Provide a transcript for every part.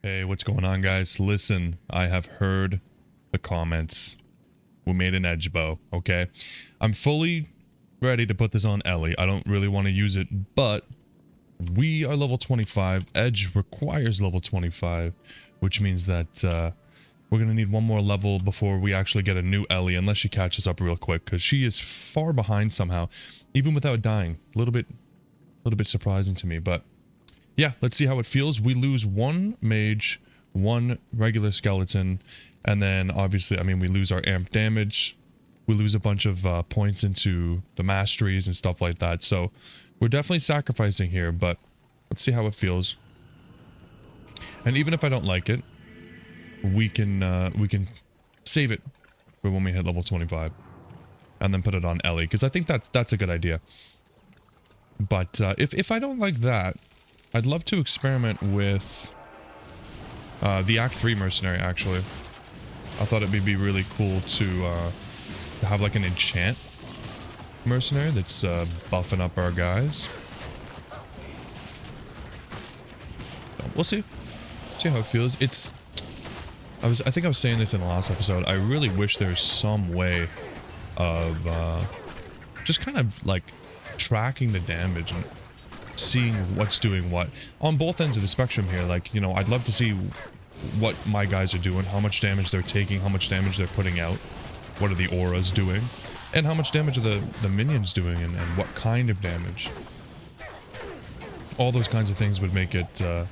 Hey, what's going on, guys? Listen, I have heard the comments. We made an edge bow, okay? I'm fully ready to put this on Ellie. I don't really want to use it, but we are level 25. Edge requires level 25, which means that we're going to need one more level before we actually get a new Ellie, unless she catches up real quick, because she is far behind somehow, even without dying. A little bit surprising to me, but yeah, let's see how it feels. We lose one mage, one regular skeleton, and then obviously, I mean, we lose our amp damage. We lose a bunch of points into the masteries and stuff like that. So we're definitely sacrificing here, but let's see how it feels. And even if I don't like it, we can save it for when we hit level 25, and then put it on Ellie, because I think that's a good idea. But if I don't like that, I'd love to experiment with the Act 3 mercenary, actually. I thought it'd be really cool to have like an enchant mercenary that's buffing up our guys. So we'll see. See how it feels. I think I was saying this in the last episode. I really wish there's some way of just kind of like tracking the damage and seeing what's doing what on both ends of the spectrum here. Like, you know, I'd love to see what my guys are doing, how much damage they're taking, how much damage they're putting out, what are the auras doing, and how much damage are the minions doing, and what kind of damage. All those kinds of things would make it a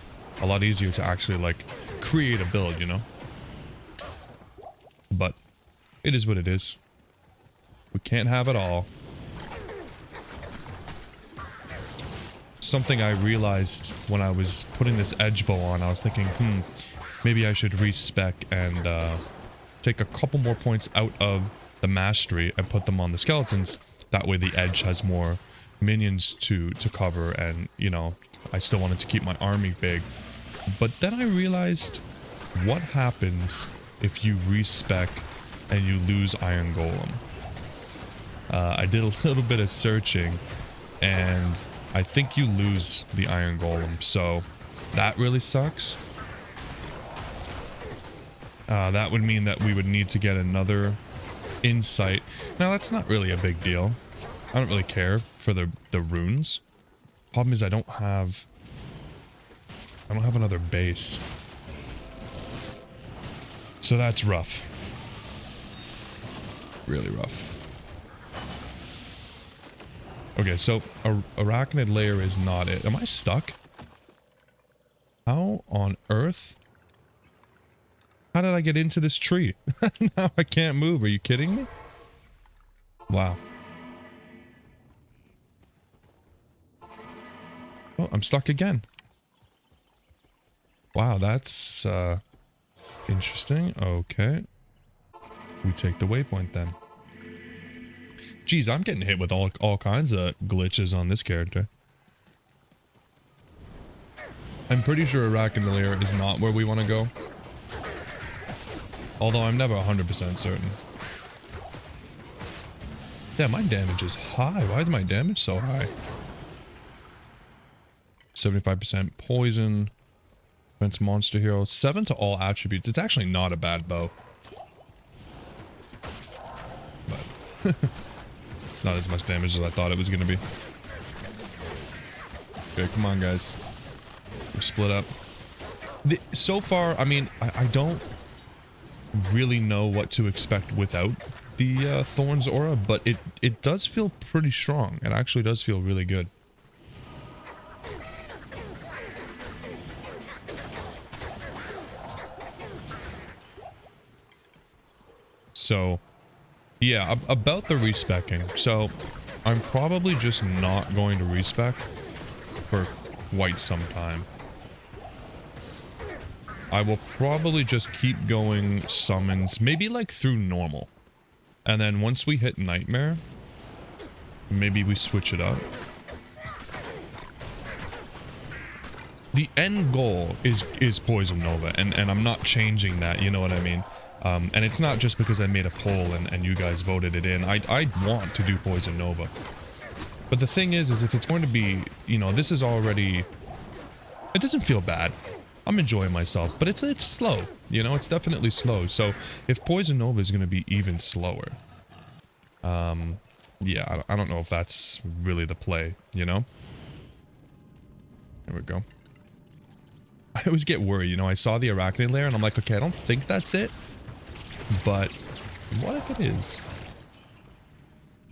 lot easier to actually like create a build, you know. But it is what it is. We can't have it all. Something I realized when I was putting this edge bow on, I was thinking, maybe I should respec and take a couple more points out of the mastery and put them on the skeletons. That way the edge has more minions to cover, and, you know, I still wanted to keep my army big. But then I realized, what happens if you respec and you lose Iron Golem? I did a little bit of searching, and I think you lose the Iron Golem, so that really sucks. That would mean that we would need to get another insight. Now, that's not really a big deal. I don't really care for the runes. Problem is, I don't have another base. So that's rough. Really rough. Okay, so arachnid layer is not it. Am I stuck? How on earth? How did I get into this tree? Now I can't move. Are you kidding me? Wow. Oh, I'm stuck again. Wow, that's interesting. Okay. We take the waypoint then. Jeez, I'm getting hit with all kinds of glitches on this character. I'm pretty sure arachnid layer is not where we want to go. Although I'm never 100% certain. Yeah, my damage is high. Why is my damage so high? 75% poison. Defense monster hero. 7 to all attributes. It's actually not a bad bow. But it's not as much damage as I thought it was going to be. Okay, come on, guys. We're split up. So far, I mean, I don't really know what to expect without the thorns aura, but it does feel pretty strong. It actually does feel really good. So, yeah, about the respecking. So, I'm probably just not going to respec for quite some time. I will probably just keep going summons, maybe like through normal. And then once we hit nightmare, maybe we switch it up. The end goal is Poison Nova, and I'm not changing that, you know what I mean? And it's not just because I made a poll and you guys voted it in. I want to do Poison Nova. But the thing is if it's going to be, you know, this is already... It doesn't feel bad. I'm enjoying myself, but it's slow, you know, it's definitely slow. So if Poison Nova is going to be even slower, yeah, I don't know if that's really the play, you know? There we go. I always get worried, you know, I saw the Arachnid layer and I'm like, okay, I don't think that's it, but what if it is?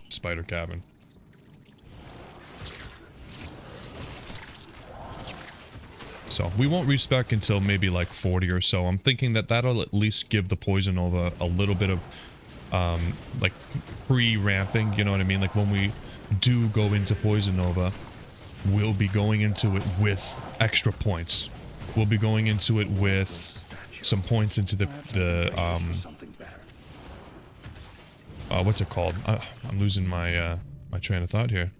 Spider cabin. So we won't respec until maybe like 40 or so. I'm thinking that that'll at least give the Poison Nova a little bit of like pre-ramping, you know what I mean? Like when we do go into Poison Nova, we'll be going into it with extra points. We'll be going into it with some points into what's it called? I'm losing my my train of thought here.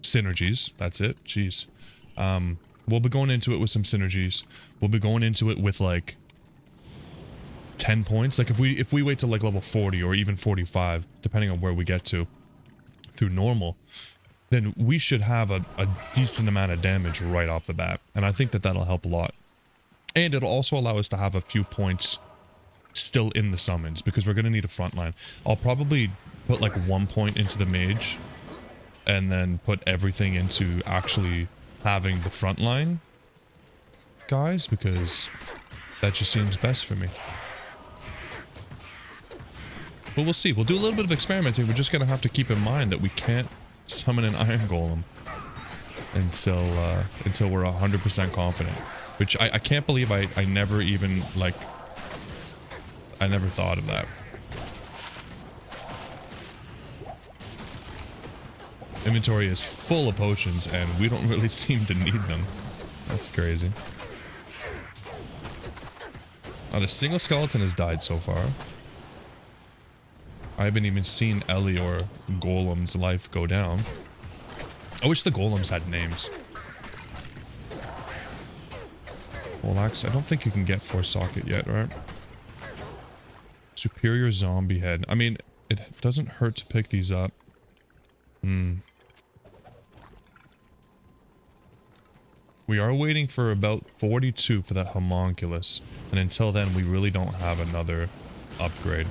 Synergies, that's it. Jeez. We'll be going into it with some synergies. We'll be going into it with like 10 points. Like if we wait till like level 40 or even 45, depending on where we get to through normal, then we should have a decent amount of damage right off the bat. And I think that that'll help a lot. And it'll also allow us to have a few points still in the summons, because we're going to need a frontline. I'll probably put like 1 point into the mage and then put everything into actually having the frontline guys, because that just seems best for me. But we'll see. We'll do a little bit of experimenting. We're just going to have to keep in mind that we can't summon an Iron Golem until we're 100% confident. Which I can't believe I never even, like, I never thought of that. Inventory is full of potions and we don't really seem to need them. That's crazy. Not a single skeleton has died so far. I haven't even seen Ellie or Golem's life go down. I wish the Golems had names. Relax, I don't think you can get Force Socket yet, right? Superior Zombie Head. I mean, it doesn't hurt to pick these up. We are waiting for about 42 for that homunculus, and until then we really don't have another upgrade.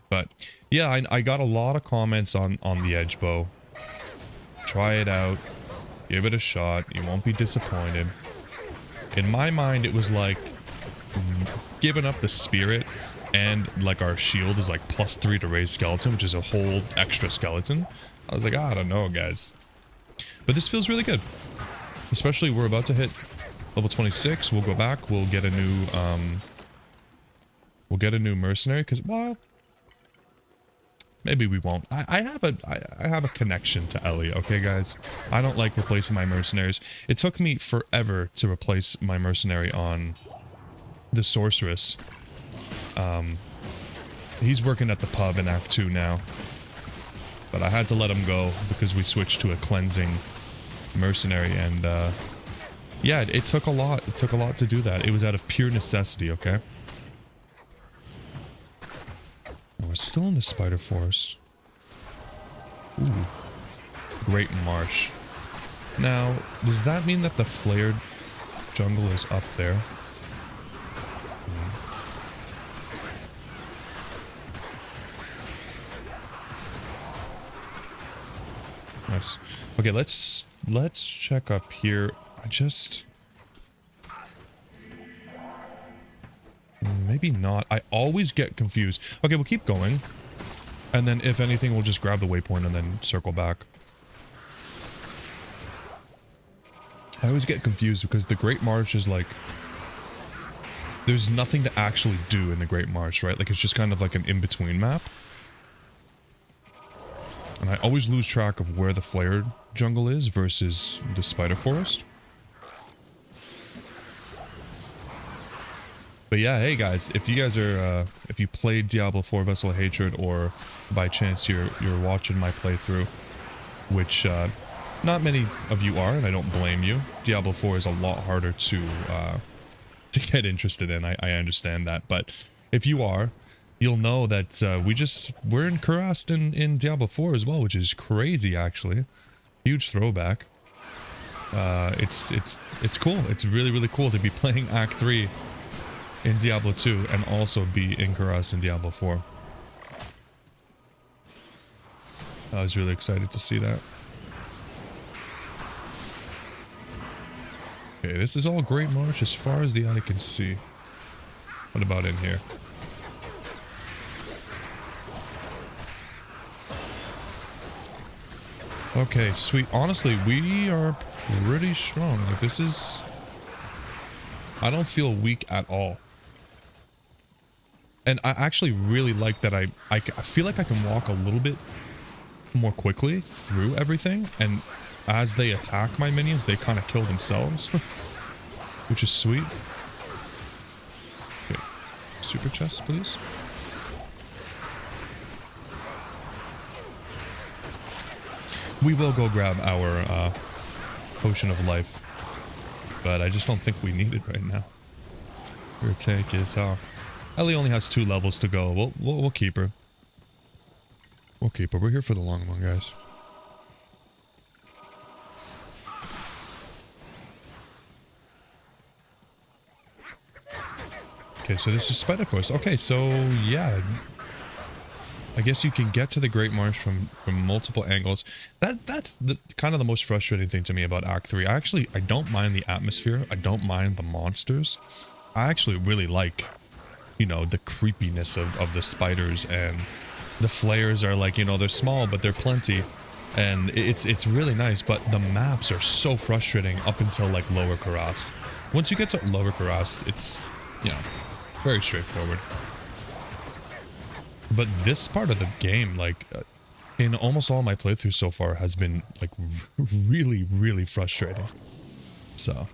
But yeah, I got a lot of comments on the edge bow. Try it out, give it a shot, you won't be disappointed. In my mind it was like giving up the spirit, and like our shield is like +3 to raise skeleton, which is a whole extra skeleton. I was like, I don't know guys. But this feels really good. Especially we're about to hit level 26. We'll go back. We'll get a new mercenary, because, well, maybe we won't. I have a connection to Ellie, okay guys? I don't like replacing my mercenaries. It took me forever to replace my mercenary on the sorceress. He's working at the pub in Act 2 now. But I had to let him go because we switched to a cleansing mercenary, and yeah, it took a lot. It took a lot to do that. It was out of pure necessity, okay? We're still in the Spider Forest. Ooh. Great Marsh. Now, does that mean that the flared jungle is up there? Nice. Okay, let's check up here. Maybe not. I always get confused. Okay, we'll keep going. And then if anything, we'll just grab the waypoint and then circle back. I always get confused because the Great Marsh is like... There's nothing to actually do in the Great Marsh, right? Like, it's just kind of like an in-between map. And I always lose track of where the flared jungle is versus the spider forest. But yeah, hey guys, if you guys are, if you played Diablo 4 Vessel of Hatred, or by chance you're watching my playthrough, which not many of you are, and I don't blame you. Diablo 4 is a lot harder to get interested in. I understand that, but if you are, you'll know that we're in Kurast in Diablo 4 as well, which is crazy actually. Huge throwback. It's cool. It's really, really cool to be playing Act 3 in Diablo 2 and also be in Kurast in Diablo 4. I was really excited to see that. Okay, this is all Great Marsh as far as the eye can see. What about in here? Okay, sweet. Honestly, we are pretty strong. Like, this is... I don't feel weak at all. And I actually really like that I feel like I can walk a little bit more quickly through everything. And as they attack my minions, they kind of kill themselves. Which is sweet. Okay. Super chest, please. We will go grab our potion of life, but I just don't think we need it right now. Your tank is how Ellie only has 2 levels to go. We'll keep her. We'll keep her. We're here for the long run, guys. Okay, so this is Spider Force. Okay, so yeah. I guess you can get to the Great Marsh from multiple angles. That's the kind of the most frustrating thing to me about Act 3. I don't mind the atmosphere. I don't mind the monsters. I actually really like, you know, the creepiness of the spiders, and the flares are like, you know, they're small, but they're plenty. And it's really nice, but the maps are so frustrating up until like Lower Kurast. Once you get to Lower Kurast, it's, you know, very straightforward. But this part of the game, like, in almost all my playthroughs so far, has been, like, really, really frustrating. So.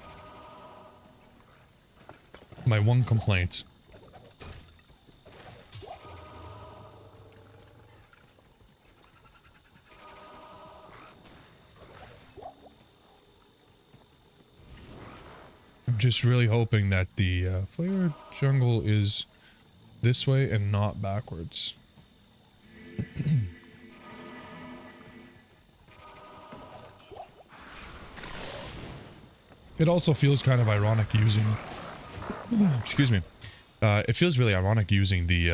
My one complaint. I'm just really hoping that the flare jungle is this way and not backwards. It also feels kind of ironic using... excuse me. It feels really ironic using the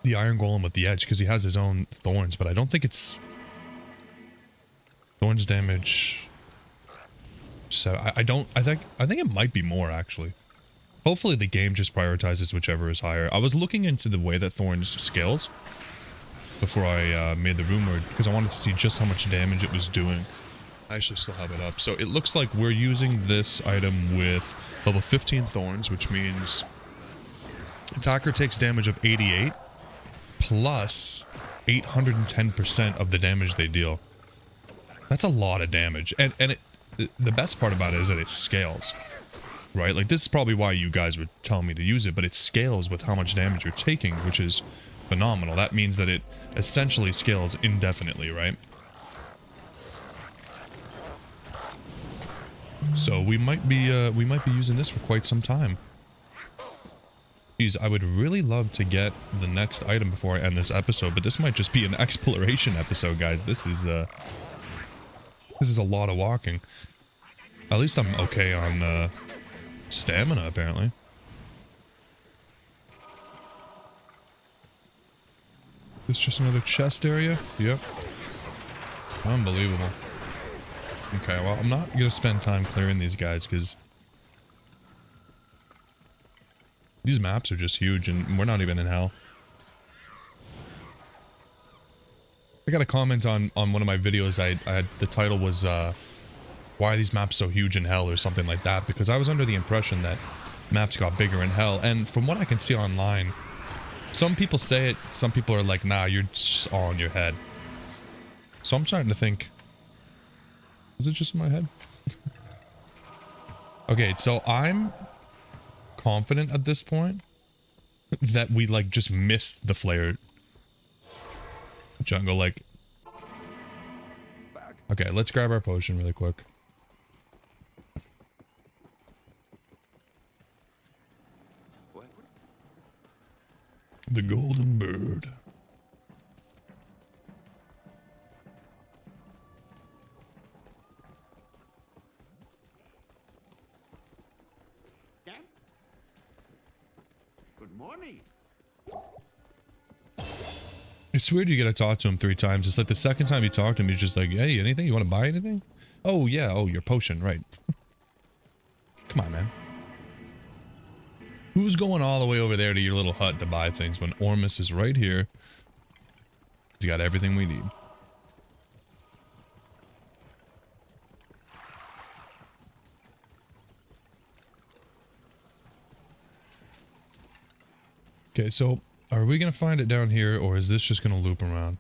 Iron Golem with the edge, because he has his own thorns, but I don't think it's... Thorns damage... So, I think it might be more, actually. Hopefully the game just prioritizes whichever is higher. I was looking into the way that Thorns scales before I made the rumor, because I wanted to see just how much damage it was doing. I actually still have it up. So it looks like we're using this item with level 15 Thorns, which means attacker takes damage of 88 plus 810% of the damage they deal. That's a lot of damage. And the best part about it is that it scales. Right? Like, this is probably why you guys would tell me to use it, but it scales with how much damage you're taking, which is phenomenal. That means that it essentially scales indefinitely, right? So we might be using this for quite some time. Geez, I would really love to get the next item before I end this episode, but this might just be an exploration episode, guys. This is a lot of walking. At least I'm okay on stamina, apparently. This just another chest area? Yep. Unbelievable. Okay, well, I'm not gonna spend time clearing these guys, because these maps are just huge, and we're not even in hell. I got a comment on one of my videos. I had, the title was, why are these maps so huge in hell, or something like that, because I was under the impression that maps got bigger in hell, and from what I can see online, some people say it, some people are like, nah, you're just all in your head. So I'm starting to think, is it just in my head? Okay, so I'm confident at this point that we, like, just missed the flare jungle, like... Okay, let's grab our potion really quick. The golden bird. morning. It's weird you gotta talk to him 3 times. It's like the second time you talk to him, he's just like, hey, anything? You want to buy anything? Oh, yeah. Oh, your potion, right. Come on, man. Who's going all the way over there to your little hut to buy things when Ormus is right here? He's got everything we need. Okay, so are we going to find it down here, or is this just going to loop around?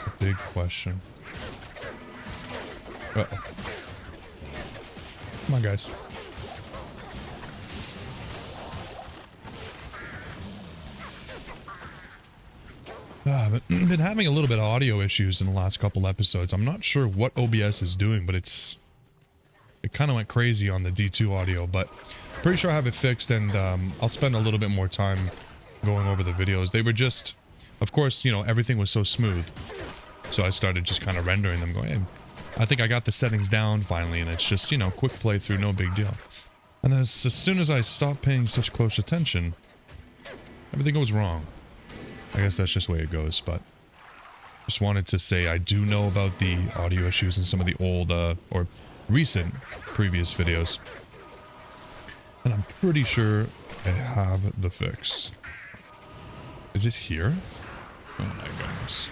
A big question. Uh-oh. Come on, guys. I've been having a little bit of audio issues in the last couple episodes. I'm not sure what OBS is doing, but it kind of went crazy on the D2 audio, but pretty sure I have it fixed, and I'll spend a little bit more time going over the videos. They were just, of course, you know, everything was so smooth. So I started just kind of rendering them, going, hey, I think I got the settings down finally, and it's just, you know, quick playthrough, no big deal. And then as soon as I stopped paying such close attention, everything goes wrong. I guess that's just the way it goes, but just wanted to say I do know about the audio issues in some of the old, or recent previous videos. And I'm pretty sure I have the fix. Is it here? Oh my goodness.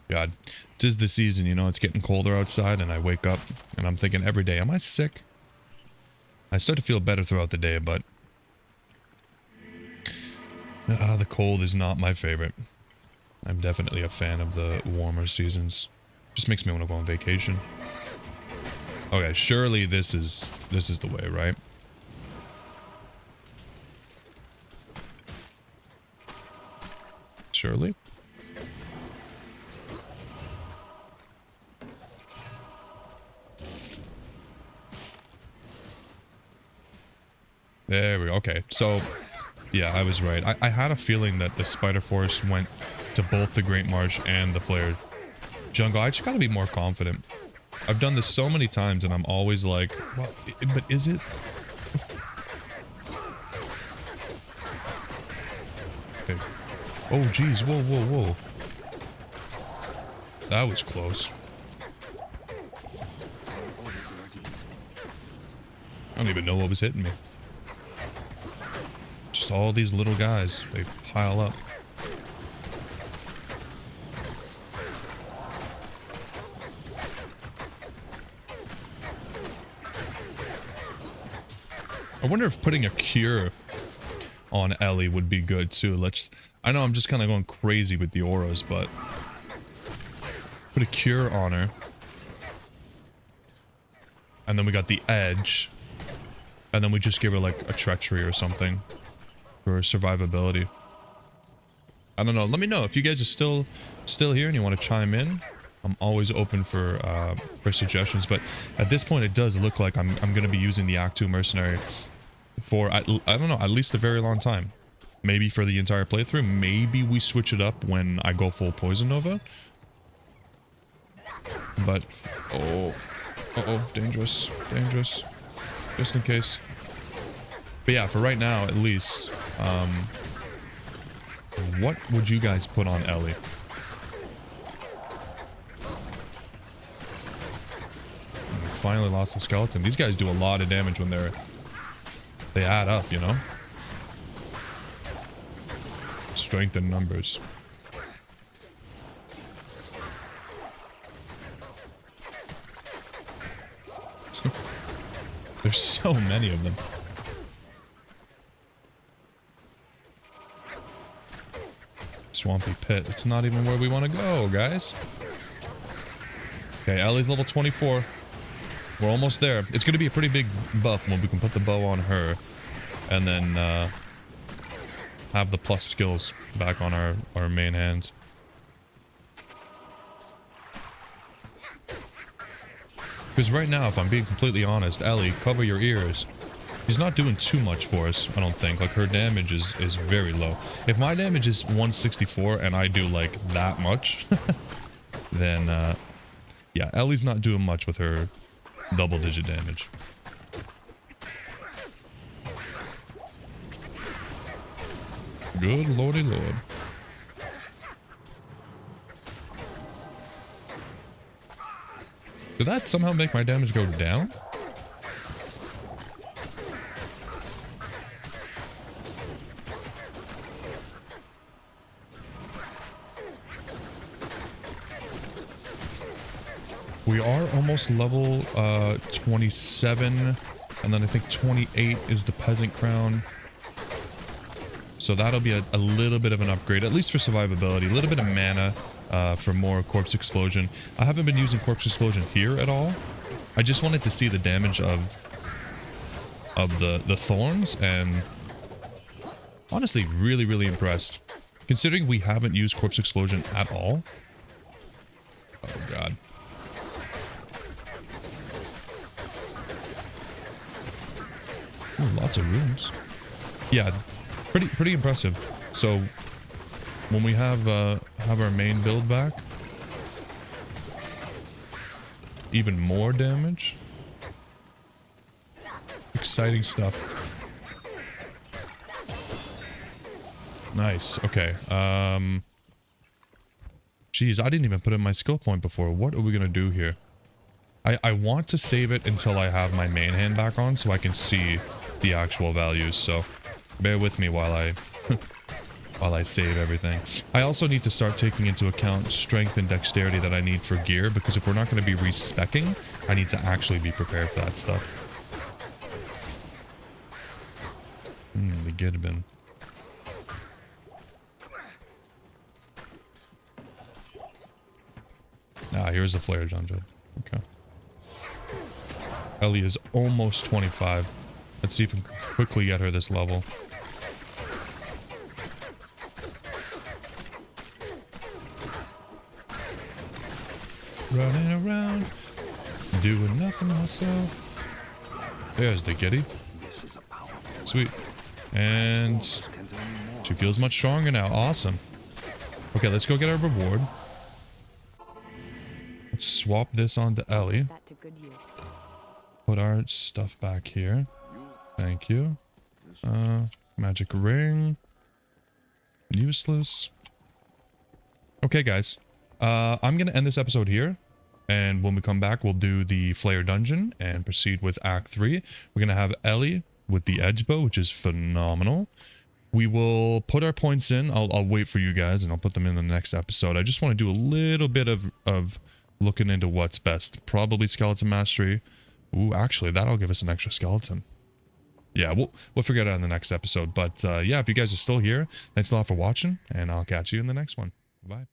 God, 'tis the season, you know, it's getting colder outside, and I wake up and I'm thinking every day, am I sick? I start to feel better throughout the day, but the cold is not my favorite. I'm definitely a fan of the warmer seasons. Just makes me want to go on vacation. Okay, surely this is the way, right? Surely? There we go. Okay, so yeah, I was right. I had a feeling that the Spider Forest went to both the Great Marsh and the Flared Jungle. I just gotta be more confident. I've done this so many times, and I'm always like, well, but is it? Okay. Oh, geez. Whoa, whoa, whoa. That was close. I don't even know what was hitting me. Just all these little guys. They pile up. I wonder if putting a cure on Ellie would be good too. I know I'm just kind of going crazy with the auras, but put a cure on her. And then we got the edge. And then we just give her like a treachery or something for survivability. I don't know. Let me know if you guys are still here and you want to chime in. I'm always open for suggestions, but at this point it does look like I'm going to be using the Act 2 Mercenary for, I don't know, at least a very long time. Maybe for the entire playthrough. Maybe we switch it up when I go full Poison Nova. But, uh-oh, dangerous, dangerous. Just in case. But yeah, for right now, at least, what would you guys put on Ellie? We finally lost the skeleton. These guys do a lot of damage when they add up, you know? Strength in numbers. There's so many of them. Swampy pit. It's not even where we want to go, guys. Okay, Ellie's level 24. We're almost there. It's going to be a pretty big buff when we can put the bow on her. And then have the plus skills back on our main hand. Because right now, if I'm being completely honest, Ellie, cover your ears. She's not doing too much for us, I don't think. Like, her damage is very low. If my damage is 164 and I do, like, that much, then yeah, Ellie's not doing much with her double-digit damage. Good lordy lord. Did that somehow make my damage go down? We are almost level 27, and then I think 28 is the peasant crown. So that'll be a little bit of an upgrade, at least for survivability. A little bit of mana for more corpse explosion. I haven't been using corpse explosion here at all. I just wanted to see the damage of the thorns, and honestly, really impressed. Considering we haven't used corpse explosion at all. Oh god. Ooh, lots of rooms. Yeah, pretty impressive. So when we have our main build back, even more damage. Exciting stuff. Nice. Okay. Geez, I didn't even put in my skill point before. What are we gonna do here? I want to save it until I have my main hand back on so I can see the actual values, so bear with me while I while I save everything. I also need to start taking into account strength and dexterity that I need for gear, because if we're not going to be respecking, I need to actually be prepared for that stuff. The Gidbin. Ah, here's a flare dungeon. Okay. Ellie is almost 25. Let's see if we can quickly get her this level. Running around, doing nothing myself. There's the Giddy. Sweet. And she feels much stronger now. Awesome. Okay, let's go get our reward. Let's swap this onto Ellie. Put our stuff back here. Thank you. Magic ring. Useless. Okay, guys. I'm going to end this episode here. And when we come back, we'll do the Flare Dungeon and proceed with Act 3. We're going to have Ellie with the edge bow, which is phenomenal. We will put our points in. I'll wait for you guys, and I'll put them in the next episode. I just want to do a little bit of looking into what's best. Probably Skeleton Mastery. Ooh, actually, that'll give us an extra skeleton. Yeah, we'll figure it out in the next episode. But yeah, if you guys are still here, thanks a lot for watching, and I'll catch you in the next one. Bye.